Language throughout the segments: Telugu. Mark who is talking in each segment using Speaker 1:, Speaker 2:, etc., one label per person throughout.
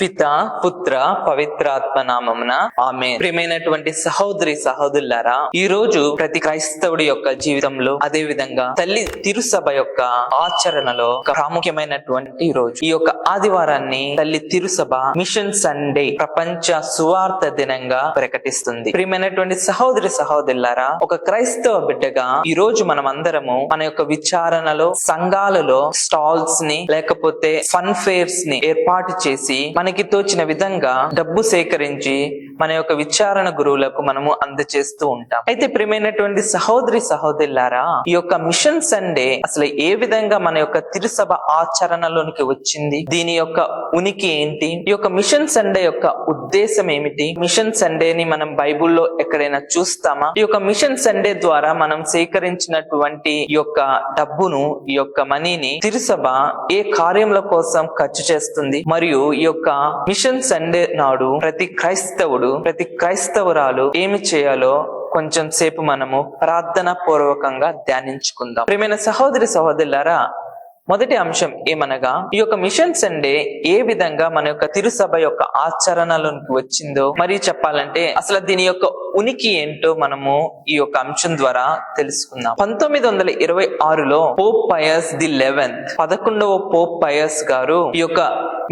Speaker 1: పిత పుత్ర పవిత్రాత్మ నామమున ఆమేన్. ప్రియమైనటువంటి సహోదరి సహోదరులారా, ఈ రోజు ప్రతి క్రైస్తవుడి యొక్క జీవితంలో, అదే విధంగా తల్లి తిరుసభ యొక్క ఆచరణలో ఒక ప్రాముఖ్యమైనటువంటి రోజు. ఈ యొక్క ఆదివారాన్ని తల్లి తిరుసభ మిషన్ సండే, ప్రపంచ సువార్త దినంగా ప్రకటిస్తుంది. ప్రియమైనటువంటి సహోదరి సహోదరులారా, ఒక క్రైస్తవ బిడ్డగా ఈ రోజు మనం అందరము మన యొక్క విచారణలో, సంఘాలలో స్టాల్స్ ని లేకపోతే ఫన్ ఫేర్స్ ని ఏర్పాటు చేసి మనకి తోచిన విధంగా డబ్బు సేకరించి మన యొక్క విచారణ గురువులకు మనము అందజేస్తూ ఉంటాం. అయితే ప్రియమైనటువంటి సహోదరి సహోదరులారా, ఈ యొక్క మిషన్ సండే అసలు ఏ విధంగా మన యొక్క తిరుసభ ఆచరణలోనికి వచ్చింది, దీని యొక్క ఉనికి ఏంటి, ఈ యొక్క మిషన్ సండే యొక్క ఉద్దేశం ఏమిటి, మిషన్ సండేని మనం బైబుల్లో ఎక్కడైనా చూస్తామా, ఈ యొక్క మిషన్ సండే ద్వారా మనం సేకరించినటువంటి ఈ యొక్క డబ్బును, ఈ యొక్క మనీని తిరుసభ ఏ కార్యముల కోసం ఖర్చు చేస్తుంది, మరియు ఈ యొక్క మిషన్ సండే నాడు ప్రతి క్రైస్తవుడు, ప్రతి క్రైస్తవురాలు ఏమి చేయాలో కొంచెం సేపు మనము ప్రార్థన పూర్వకంగా ధ్యానించుకుందాం. ప్రియమైన సహోదరి సహోదరులారా, మొదటి అంశం ఏమనగా, ఈ యొక్క మిషన్ సండే ఏ విధంగా మన యొక్క తిరుసభ యొక్క ఆచరణలోకి వచ్చిందో, మరి చెప్పాలంటే అసలు దీని యొక్క ఉనికి ఏంటో మనము ఈ యొక్క అంశం ద్వారా తెలుసుకుందాం. 1926లో పోప్ పయస్ ది 11వ పోప్ పయస్ గారు ఈ యొక్క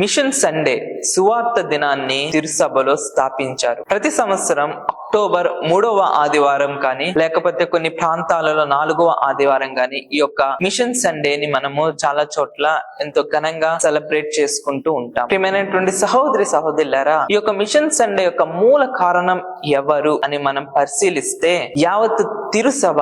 Speaker 1: మిషన్ సండే సువార్త దినాన్ని తిరుసభలో స్థాపించారు. ప్రతి సంవత్సరం అక్టోబర్ 3వ ఆదివారం కానీ, లేకపోతే కొన్ని ప్రాంతాలలో 4వ ఆదివారం కానీ ఈ యొక్క మిషన్ సండేని మనము చాలా చోట్ల ఎంతో ఘనంగా సెలబ్రేట్ చేసుకుంటూ ఉంటాం. ప్రియమైనటువంటి సహోదరి సహోదరులారా, ఈ యొక్క మిషన్ సండే యొక్క మూల కారణం ఎవరు అని మనం పరిశీలిస్తే, యావత్ తిరుసభ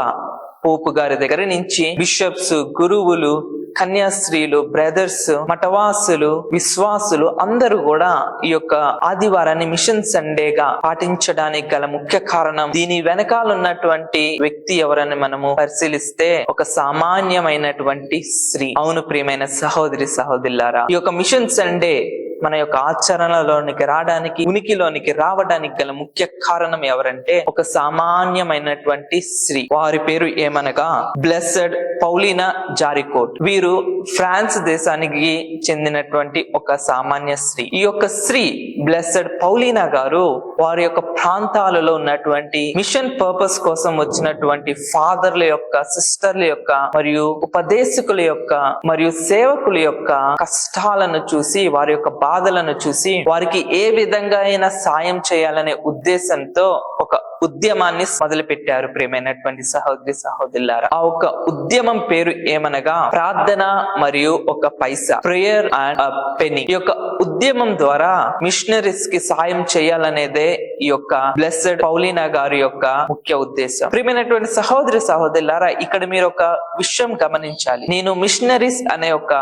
Speaker 1: పోపు గారి దగ్గర నుంచి బిషప్స్, గురువులు, కన్యాస్త్రీలు, బ్రదర్స్, మఠవాసులు, విశ్వాసులు అందరూ కూడా ఈ యొక్క ఆదివారాన్ని మిషన్ సండేగా పాటించడానికి గల ముఖ్య కారణం, దీని వెనకాల ఉన్నటువంటి వ్యక్తి ఎవరని మనము పరిశీలిస్తే ఒక సామాన్యమైనటువంటి స్త్రీ. అవును ప్రియమైన సహోదరి సహోదరులారా, ఈ యొక్క మిషన్ సండే మన యొక్క ఆచరణలోనికి రావడానికి, ఉనికిలోనికి రావడానికి గల ముఖ్య కారణం ఎవరంటే ఒక సామాన్యమైనటువంటి స్త్రీ. వారి పేరు ఏమనగా బ్లెస్సెడ్ పౌలీనా జారికోట్. వీరు ఫ్రాన్స్ దేశానికి చెందినటువంటి ఒక సామాన్య స్త్రీ. ఈ యొక్క స్త్రీ బ్లెస్సెడ్ పౌలీనా గారు వారి యొక్క ప్రాంతాలలో ఉన్నటువంటి మిషన్ పర్పస్ కోసం వచ్చినటువంటి ఫాదర్ల యొక్క, సిస్టర్ల యొక్క, మరియు ఉపదేశకుల యొక్క, మరియు సేవకుల యొక్క కష్టాలను చూసి, వారి యొక్క బాధలను చూసి, వారికి ఏ విధంగా అయినా సాయం చేయాలనే ఉద్దేశంతో ఒక ఉద్యమాన్ని మొదలు పెట్టారు. ప్రియమైనటువంటి సహోదరి సహోదరులారా, ఆ ఒక ఉద్యమం పేరు ఏమనగా ప్రార్థన మరియు ఒక పైసా, ప్రేయర్ అండ్ పెనీ. ఈ యొక్క ఉద్యమం ద్వారా మిషనరీస్ కి సాయం చేయాలనేదే ఈ యొక్క బ్లెస్సెడ్ పౌలీనా గారి యొక్క ముఖ్య ఉద్దేశం. ప్రియమైనటువంటి సహోదరి సహోదరులారా, ఇక్కడ మీరు ఒక విషయం గమనించాలి. నేను మిషనరీస్ అనే ఒక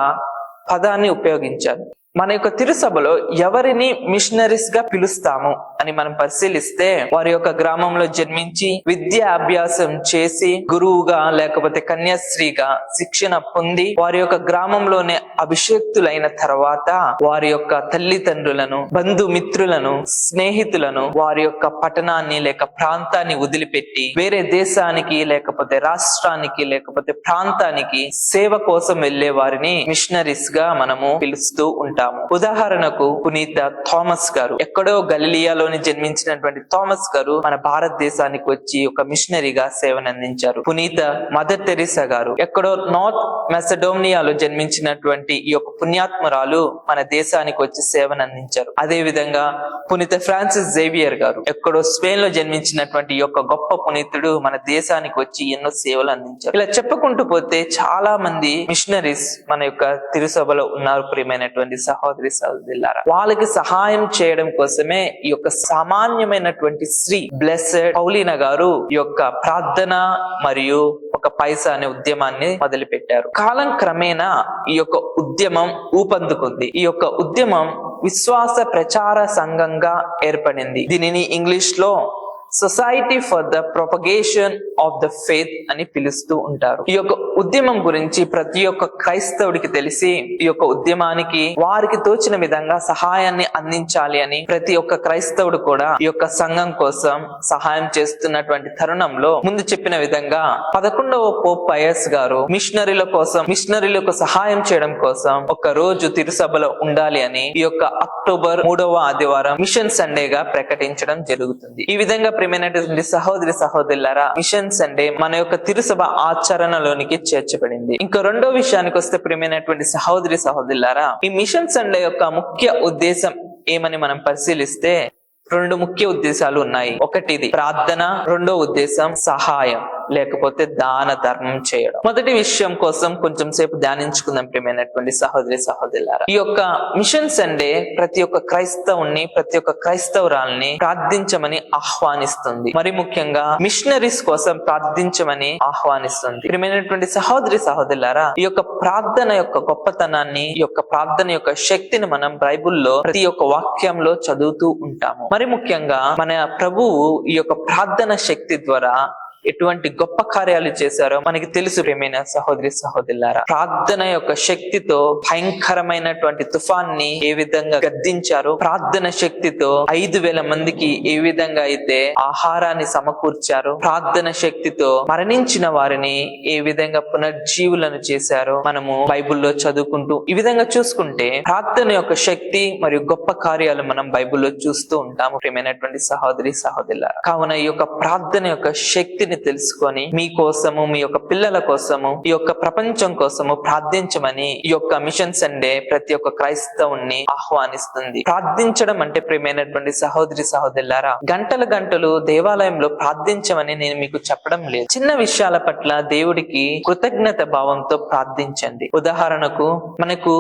Speaker 1: పదాన్ని ఉపయోగించాను. మన యొక్క తిరుసభలో ఎవరిని మిషనరీస్ గా పిలుస్తాము అని మనం పరిశీలిస్తే, వారి యొక్క గ్రామంలో జన్మించి విద్యా అభ్యాసం చేసి గురువుగా లేకపోతే కన్యాస్త్రీగా శిక్షణ పొంది వారి యొక్క గ్రామంలోనే అభిషేక్తులైన తర్వాత వారి యొక్క తల్లిదండ్రులను, బంధుమిత్రులను, స్నేహితులను, వారి యొక్క పట్టణాన్ని లేక ప్రాంతాన్ని వదిలిపెట్టి వేరే దేశానికి లేకపోతే రాష్ట్రానికి లేకపోతే ప్రాంతానికి సేవ కోసం వెళ్లే వారిని మిషనరీస్ గా మనము పిలుస్తూ ఉంటాం. ఉదాహరణకు పునీత థామస్ గారు, ఎక్కడో గలిలియాలోని జన్మించినటువంటి థామస్ గారు మన భారతదేశానికి వచ్చి ఒక మిషనరీగా సేవను అందించారు. పునీత మదర్ తెరీసా గారు ఎక్కడో నార్త్ మెసడోనియాలో జన్మించినటువంటి ఈ యొక్క పుణ్యాత్మరాలు మన దేశానికి వచ్చి సేవను అందించారు. అదే విధంగా పునీత ఫ్రాన్సిస్ జేవియర్ గారు ఎక్కడో స్పెయిన్ లో జన్మించినటువంటి ఈ యొక్క గొప్ప పునీతుడు మన దేశానికి వచ్చి ఎన్నో సేవలు అందించారు. ఇలా చెప్పుకుంటూ పోతే చాలా మంది మిషనరీస్ మన యొక్క తిరుసభలో ఉన్నారు. ప్రియమైనటువంటి సహోదరి సహోదరులారా, వాళ్ళకి సహాయం చేయడం కోసమే ఈ యొక్క సామాన్యమైనటువంటి స్త్రీ బ్లెస్సెడ్ పౌలీనా గారు ఈ యొక్క ప్రార్థన మరియు ఒక పైసా అనే ఉద్యమాన్ని మొదలు పెట్టారు. కాలం క్రమేణా ఈ యొక్క ఉద్యమం ఊపందుకుంది. ఈ యొక్క ఉద్యమం విశ్వాస ప్రచార సంఘంగా ఏర్పడింది. దీనిని ఇంగ్లీష్ లో society for the propagation of the faith అని పిలుస్తూ ఉంటారు. ఈ యొక్క ఉద్యమం గురించి ప్రతి ఒక్క క్రైస్తవుడికి తెలిసి ఈ యొక్క ఉద్యమానికి వారికి తోచిన విధంగా సహాయాన్ని అందించాలి అని ప్రతి ఒక్క క్రైస్తవుడు కూడా ఈ యొక్క సంఘం కోసం సహాయం చేస్తున్నటువంటి తరుణంలో ముందు చెప్పిన విధంగా 11వ పోప్ పయస్ గారు మిషనరీలకు సహాయం చేయడం కోసం ఒక రోజు తిరుసభలో ఉండాలి అని ఈ యొక్క అక్టోబర్ 3వ ఆదివారం మిషన్ సండేగా ప్రకటించడం జరుగుతుంది. ఈ విధంగా ప్రియమైనటువంటి సహోదరి సహోదరులారా, మిషన్ సండే మన యొక్క తిరుసభ ఆచరణలోనికి చేర్చబడింది. ఇంకా రెండో విషయానికి వస్తే ప్రియమైనటువంటి సహోదరి సహోదరులారా, ఈ మిషన్ సండే యొక్క ముఖ్య ఉద్దేశం ఏమని మనం పరిశీలిస్తే 2 ముఖ్య ఉద్దేశాలు ఉన్నాయి. ఒకటిది ప్రార్థన, రెండో ఉద్దేశం సహాయం లేకపోతే దాన ధర్మం చేయడం. మొదటి విషయం కోసం కొంచెం సేపు ధ్యానించుకుందాం ప్రియమైనటువంటి సహోదరి సహోదరులారా. ఈ యొక్క మిషన్ సండే ప్రతి ఒక్క క్రైస్తవుని, ప్రతి ఒక్క క్రైస్తవురాల్ని ప్రార్థించమని ఆహ్వానిస్తుంది. మరి ముఖ్యంగా మిషనరీస్ కోసం ప్రార్థించమని ఆహ్వానిస్తుంది. ప్రియమైనటువంటి సహోదరి సహోదరులారా, ఈ యొక్క ప్రార్థన యొక్క గొప్పతనాన్ని, ఈ యొక్క ప్రార్థన యొక్క శక్తిని మనం బైబిల్లో ప్రతి ఒక్క వాక్యంలో చదువుతూ ఉంటాము. మరి ముఖ్యంగా మన ప్రభువు ఈ యొక్క ప్రార్థన శక్తి ద్వారా ఎటువంటి గొప్ప కార్యాలు చేశారో మనకి తెలుసు. ప్రియమైన సహోదరి సహోదరులారా, ప్రార్థన యొక్క శక్తితో భయంకరమైనటువంటి తుఫాన్ని ఏ విధంగా గద్దించారో, ప్రార్థన శక్తితో 5,000 మందికి ఏ విధంగా అయితే ఆహారాన్ని సమకూర్చారో, ప్రార్థన శక్తితో మరణించిన వారిని ఏ విధంగా పునర్జీవులను చేశారో మనము బైబిల్లో చదువుకుంటూ ఈ విధంగా చూసుకుంటే ప్రార్థన యొక్క శక్తి మరియు గొప్ప కార్యాలు మనం బైబిల్లో చూస్తూ ఉంటాము. ప్రియమైనటువంటి సహోదరి సహోదరులారా, కావున ఈ యొక్క ప్రార్థన యొక్క శక్తిని తెలుసుకొని మీ కోసము, మీ యొక్క పిల్లల కోసము, ఈ యొక్క ప్రపంచం కోసము ప్రార్థించమని ఈ యొక్క మిషన్ సండే ప్రతి ఒక్క క్రైస్తవుని ఆహ్వానిస్తుంది. ప్రార్థించడం అంటే ప్రియమైనటువంటి సహోదరి సహోదరులారా, గంటలు దేవాలయంలో ప్రార్థించమని నేను మీకు చెప్పడం లేదు. చిన్న విషయాల పట్ల దేవుడికి కృతజ్ఞత భావంతో ప్రార్థించండి. ఉదాహరణకు మనకు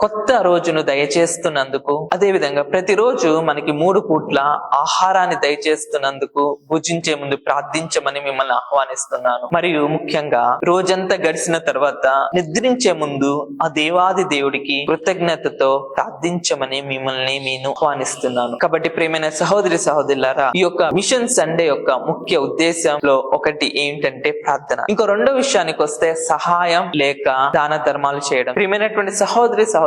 Speaker 1: కొత్త రోజును దయచేస్తున్నందుకు, అదే విధంగా ప్రతిరోజు మనకి 3 పూట్ల ఆహారాన్ని దయచేస్తున్నందుకు భుజించే ముందు ప్రార్థించమని మిమ్మల్ని ఆహ్వానిస్తున్నాను. మరియు ముఖ్యంగా రోజంతా గడిచిన తర్వాత నిద్రించే ముందు ఆ దేవాది దేవుడికి కృతజ్ఞతతో ప్రార్థించమని మిమ్మల్ని నేను ఆహ్వానిస్తున్నాను. కాబట్టి ప్రియమైన సహోదరి సహోదరులారా, ఈ యొక్క మిషన్ సండే యొక్క ముఖ్య ఉద్దేశంలో ఒకటి ఏంటంటే ప్రార్థన. ఇంకో రెండో విషయానికి వస్తే సహాయం లేక దాన ధర్మాలు చేయడం. ప్రియమైనటువంటి సహోదరి సహోదరులారా,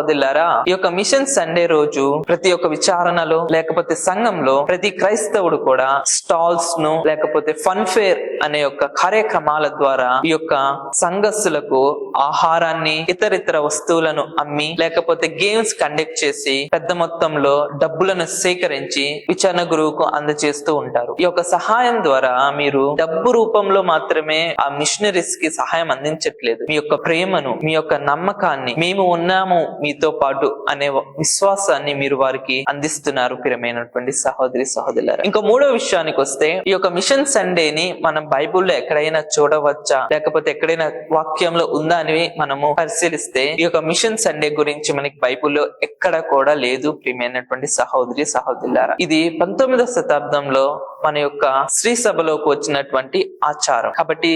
Speaker 1: ఈ యొక్క మిషన్ సండే రోజు ప్రతి ఒక్క విచారణలో లేకపోతే సంఘంలో ప్రతి క్రైస్తవుడు కూడా స్టాల్స్ ను లేకపోతే ఫన్ ఫేర్ అనే యొక్క కార్యక్రమాల ద్వారా ఈ యొక్క సంఘస్థులకు ఆహారాన్ని, ఇతరితర వస్తువులను అమ్మి లేకపోతే గేమ్స్ కండక్ట్ చేసి పెద్ద మొత్తంలో డబ్బులను సేకరించి విచారణ గురువుకు అందజేస్తూ ఉంటారు. ఈ యొక్క సహాయం ద్వారా మీరు డబ్బు రూపంలో మాత్రమే ఆ మిషనరీస్ కి సహాయం అందించట్లేదు. మీ యొక్క ప్రేమను, మీ యొక్క నమ్మకాన్ని, మేము ఉన్నాము మీతో పాటు అనే విశ్వాసాన్ని మీరు వారికి అందిస్తున్నారు. ప్రియమైనటువంటి సహోదరి సహోదరులారా, ఇంకా మూడో విషయానికి వస్తే ఈ యొక్క మిషన్ సండేని మనం బైబిల్లో ఎక్కడైనా చూడవచ్చా లేకపోతే ఎక్కడైనా వాక్యంలో ఉందా అని మనము పరిశీలిస్తే ఈ యొక్క మిషన్ సండే గురించి మనకి బైబిల్లో ఎక్కడ కూడా లేదు. ప్రియమైనటువంటి సహోదరి సహోదరులారా, ఇది 19వ శతాబ్దంలో మన యొక్క శ్రీ సభలోకి వచ్చినటువంటి ఆచారం. కాబట్టి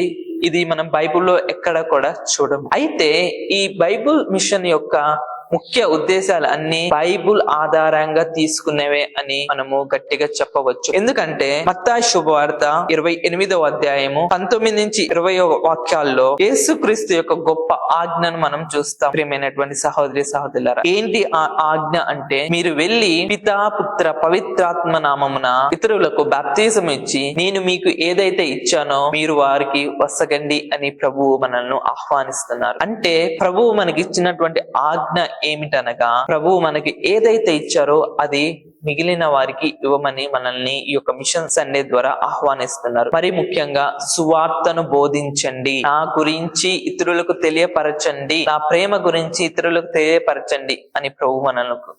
Speaker 1: ఇది మనం బైబిల్లో ఎక్కడ కూడా చూడము. అయితే ఈ బైబిల్ మిషన్ యొక్క ముఖ్య ఉద్దేశాలు అన్ని బైబుల్ ఆధారంగా తీసుకునేవే అని మనము గట్టిగా చెప్పవచ్చు. ఎందుకంటే మత్తాయి శుభవార్త 28వ అధ్యాయము 19 నుంచి 20వ వాక్యాల్లో యేసుక్రీస్తు యొక్క గొప్ప ఆజ్ఞను మనం చూస్తాం. ప్రియమైనటువంటి సహోదరి సహోదరులారా, ఏంటి ఆ ఆజ్ఞ అంటే, మీరు వెళ్లి పితా పుత్ర పవిత్రాత్మ నామమున ఇతరులకు బాప్తిజం ఇచ్చి నేను మీకు ఏదైతే ఇచ్చానో మీరు వారికి వసగండి అని ప్రభువు మనల్ని ఆహ్వానిస్తున్నారు. అంటే ప్రభువు మనకి ఇచ్చినటువంటి ఆజ్ఞ ఏమిటనగా, ప్రభువు మనకి ఏదైతే ఇచ్చారో అది మిగిలిన వారికి ఇవ్వమని మనల్ని ఈ యొక్క మిషన్ సండే ద్వారా ఆహ్వానిస్తున్నారు. మరి ముఖ్యంగా సువార్తను బోధించండి, నా గురించి ఇతరులకు తెలియపరచండి, నా ప్రేమ గురించి ఇతరులకు తెలియపరచండి అని ప్రభు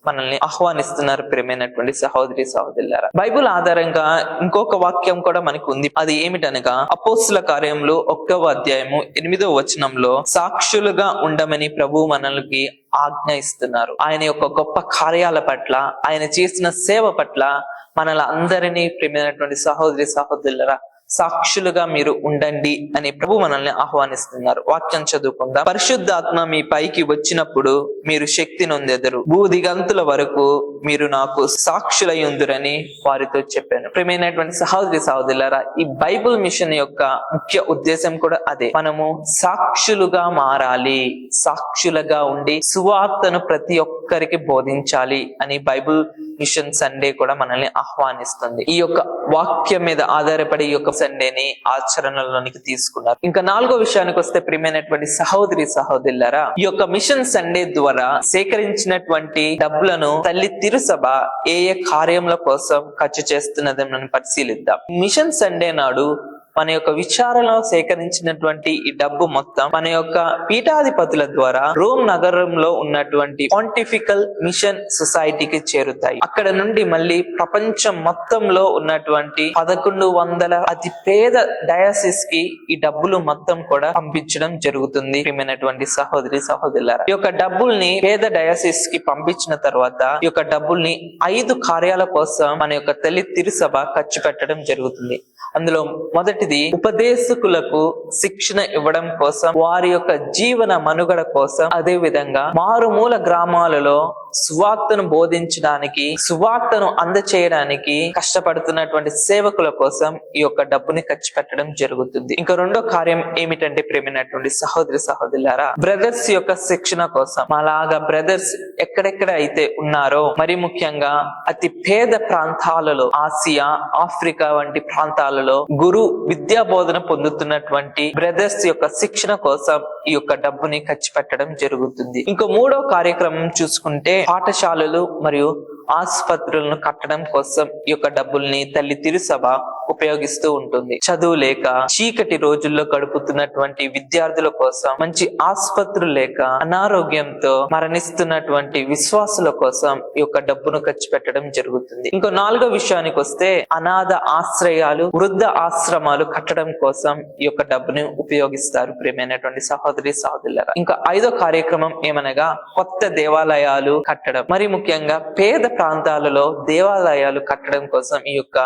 Speaker 1: మనల్ని ఆహ్వానిస్తున్నారు. ప్రేమైనటువంటి సహోదరి సహోదరులారా, బైబిల్ ఆధారంగా ఇంకొక వాక్యం కూడా మనకు ఉంది. అది ఏమిటనగా అపోస్తుల కార్యములు 1వ అధ్యాయము 8వ వచనంలో సాక్షులుగా ఉండమని ప్రభు మనల్ని ఆజ్ఞ ఇస్తున్నారు. ఆయన యొక్క గొప్ప కార్యాల పట్ల, ఆయన చేసిన సేవ పట్ల మనల్ని అందరినీ ప్రియమైనటువంటి సహోదరి సహోదరులారా సాక్షులుగా మీరు ఉండండి అని ప్రభు మనల్ని ఆహ్వానిస్తున్నారు. వాక్యం చదువుకుందాం. పరిశుద్ధాత్మ మీ పైకి వచ్చినప్పుడు మీరు శక్తి నొందెదరు, భూదిగంతుల వరకు మీరు నాకు సాక్షులయ్యుందురని వారితో చెప్పాను. ప్రియమైనటువంటి సహోదరి సహోదరులారా, ఈ బైబిల్ మిషన్ యొక్క ముఖ్య ఉద్దేశం కూడా అదే. మనము సాక్షులుగా మారాలి, సాక్షులుగా ఉండి సువార్తను ప్రతి ఒక్కరికి బోధించాలి అని బైబిల్ మిషన్ సండే కూడా మనల్ని ఆహ్వానిస్తుంది. ఈ యొక్క వాక్యం మీద ఆధారపడి ఈ యొక్క సండేని ఆచరణలోనికి తీసుకున్నారు. ఇంకా 4వ విషయానికి వస్తే ప్రియమైనటువంటి సహోదరి సహోదరులారా, ఈ యొక్క మిషన్ సండే ద్వారా సేకరించినటువంటి డబ్బులను తల్లి తిరుసభ ఏ ఏ కార్యముల కోసం ఖర్చు చేస్తున్నది మనం పరిశీలిద్దాం. మిషన్ సండే నాడు మన యొక్క విచారణలో సేకరించినటువంటి ఈ డబ్బు మొత్తం మన యొక్క పీఠాధిపతుల ద్వారా రోమ్ నగరంలో ఉన్నటువంటి పాంటిఫికల్ మిషన్ సొసైటీకి చేరుతాయి. అక్కడ నుండి మళ్ళీ ప్రపంచం మొత్తంలో ఉన్నటువంటి 1100 అతి పేద డయాసిస్ కి ఈ డబ్బులు మొత్తం కూడా పంపించడం జరుగుతుంది. ప్రియమైనటువంటి సహోదరి సహోదరులారా, ఈ యొక్క డబ్బుల్ని పేద డయాసిస్ కి పంపించిన తర్వాత ఈ యొక్క డబ్బుల్ని 5 కార్యాల కోసం మన యొక్క తల్లి తిరుసభ ఖర్చు పెట్టడం జరుగుతుంది. అందులో మొదటిది ఉపదేశకులకు శిక్షణ ఇవ్వడం కోసం, వారి యొక్క జీవన మనుగడ కోసం, అదే విధంగా మారుమూల గ్రామాలలో సువార్తను బోధించడానికి, సువార్తను అందచేయడానికి కష్టపడుతున్నటువంటి సేవకుల కోసం ఈ యొక్క డబ్బుని ఖర్చు పెట్టడం జరుగుతుంది. ఇంకా 2వ కార్యం ఏమిటంటే ప్రేమైనటువంటి సహోదరి సహోదరులారా, బ్రదర్స్ యొక్క శిక్షణ కోసం. అలాగా బ్రదర్స్ ఎక్కడెక్కడ అయితే ఉన్నారో, మరి ముఖ్యంగా అతి పేద ప్రాంతాలలో, ఆసియా, ఆఫ్రికా వంటి ప్రాంతాలలో గురు విద్యా బోధన పొందుతున్నటువంటి బ్రదర్స్ యొక్క శిక్షణ కోసం ఈ యొక్క డబ్బుని ఖర్చు పెట్టడం జరుగుతుంది. ఇంకో 3వ కార్యక్రమం చూసుకుంటే పాఠశాలలు మరియు ఆసుపత్రులను కట్టడం కోసం ఈ యొక్క డబ్బుల్ని తల్లి తిరుసభ ఉపయోగిస్తూ ఉంటుంది. చదువు లేక చీకటి రోజుల్లో గడుపుతున్నటువంటి విద్యార్థుల కోసం, మంచి ఆసుపత్రులు లేక అనారోగ్యంతో మరణిస్తున్నటువంటి విశ్వాసుల కోసం ఈ యొక్క డబ్బును ఖర్చు పెట్టడం జరుగుతుంది. ఇంకో 4వ విషయానికి వస్తే అనాథ ఆశ్రయాలు, వృద్ధ ఆశ్రమాలు కట్టడం కోసం ఈ యొక్క డబ్బుని ఉపయోగిస్తారు. ప్రియమైనటువంటి సహోదరి సహోదరులారా, ఇంకా 5వ కార్యక్రమం ఏమనగా కొత్త దేవాలయాలు కట్టడం, మరి ముఖ్యంగా పేద ప్రాంతాలలో దేవాలయాలు కట్టడం కోసం ఈ యొక్క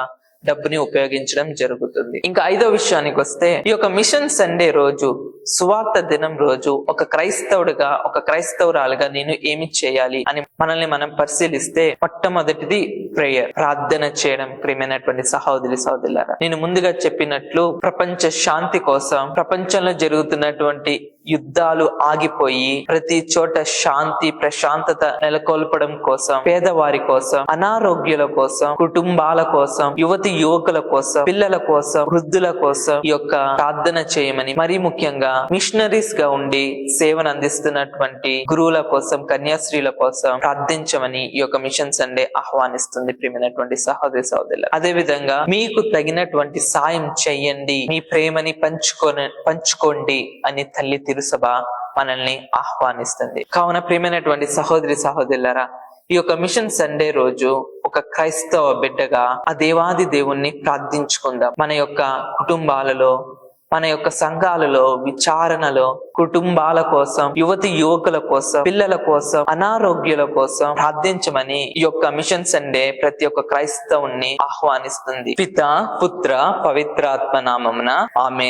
Speaker 1: డబ్బుని ఉపయోగించడం జరుగుతుంది. ఇంకా 5వ విషయానికి వస్తే ఈ యొక్క మిషన్ సండే రోజు, సువార్త దినం రోజు ఒక క్రైస్తవుడిగా, ఒక క్రైస్తవురాలుగా నేను ఏమి చేయాలి అని మనల్ని మనం పరిశీలిస్తే మొట్టమొదటిది ప్రేయర్, ప్రార్థన చేయడం. ప్రియమైనటువంటి సహోదరి సహోదరులారా, నేను ముందుగా చెప్పినట్లు ప్రపంచ శాంతి కోసం, ప్రపంచంలో జరుగుతున్నటువంటి యుద్ధాలు ఆగిపోయి ప్రతి చోట శాంతి ప్రశాంతత నెలకొల్పడం కోసం, పేదవారి కోసం, అనారోగ్యుల కోసం, కుటుంబాల కోసం, యువకుల కోసం, పిల్లల కోసం, వృద్ధుల కోసం ఈ యొక్క ప్రార్థన చేయమని, మరీ ముఖ్యంగా మిషనరీస్ గా ఉండి సేవను అందిస్తున్నటువంటి గురువుల కోసం, కన్యాశ్రీల కోసం ప్రార్థించమని ఈ యొక్క మిషన్ సండే ఆహ్వానిస్తుంది. ప్రియమైనటువంటి సహోదరి సహోదరులు, అదే విధంగా మీకు తగినటువంటి సాయం చెయ్యండి, మీ ప్రేమని పంచుకోండి అని తల్లి తిరుసభ మనల్ని ఆహ్వానిస్తుంది. కావున ప్రియమైనటువంటి సహోదరి సహోదరులారా, ఈ యొక్క మిషన్ సండే రోజు ఒక క్రైస్తవ బిడ్డగా ఆ దేవాది దేవుణ్ణి ప్రార్థించుకుందాం. మన యొక్క కుటుంబాలలో, మన యొక్క సంఘాలలో, విచారణలో కుటుంబాల కోసం, యువకుల కోసం, పిల్లల కోసం, అనారోగ్యుల కోసం ప్రార్థించమని ఈ యొక్క మిషన్ సండే ప్రతి ఒక్క క్రైస్తవుణ్ణి ఆహ్వానిస్తుంది. పిత, పుత్ర, పవిత్రాత్మ నామమున ఆమేన్.